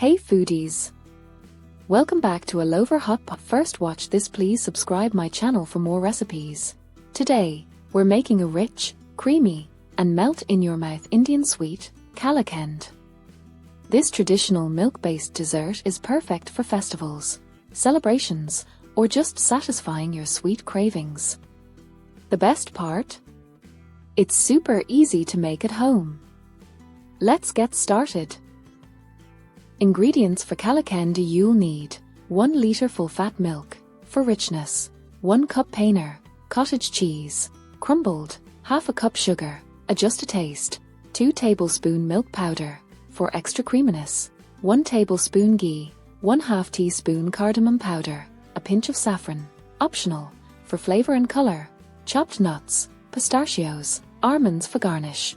Hey foodies! Welcome back to AILOVA HOTPOT. First watch this, please subscribe my channel for more recipes. Today, we're making a rich, creamy, and melt-in-your-mouth Indian sweet, Kalakand. This traditional milk-based dessert is perfect for festivals, celebrations, or just satisfying your sweet cravings. The best part? It's super easy to make at home. Let's get started. Ingredients for Kalakand: you'll need 1 liter full-fat milk, for richness, 1 cup Paneer, cottage cheese, crumbled, half a cup sugar, adjust to taste, 2 tablespoon milk powder, for extra creaminess, 1 tablespoon ghee, 1/2 teaspoon cardamom powder, a pinch of saffron, optional, for flavor and color, chopped nuts, pistachios, almonds for garnish.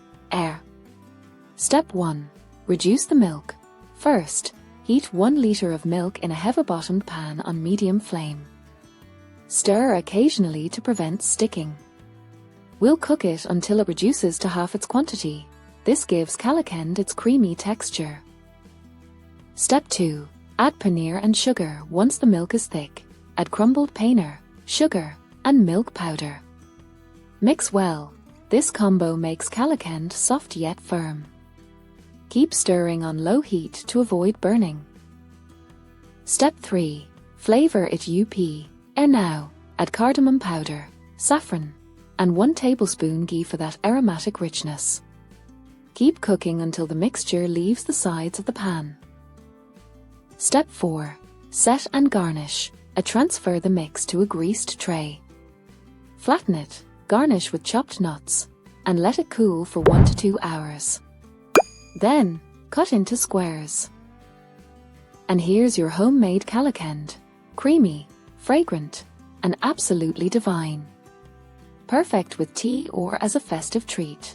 Step 1. Reduce the milk. First, heat 1 liter of milk in a heavy-bottomed pan on medium flame. Stir occasionally to prevent sticking. We'll cook it until it reduces to half its quantity. This gives Kalakand its creamy texture. Step 2. Add paneer and sugar. Once the milk is thick, add crumbled paneer, sugar, and milk powder. Mix well. This combo makes Kalakand soft yet firm. Keep stirring on low heat to avoid burning. Step 3. Flavor it up. Now, add cardamom powder, saffron, and 1 tablespoon ghee for that aromatic richness. Keep cooking until the mixture leaves the sides of the pan. Step 4. Set and garnish. Transfer the mix to a greased tray. Flatten it, garnish with chopped nuts, and let it cool for 1 to 2 hours. Then, cut into squares. And here's your homemade Kalakand, creamy, fragrant, and absolutely divine. Perfect with tea or as a festive treat.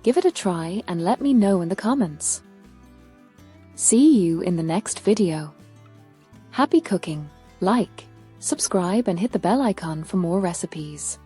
Give it a try and let me know in the comments. See you in the next video. Happy cooking, like, subscribe and hit the bell icon for more recipes.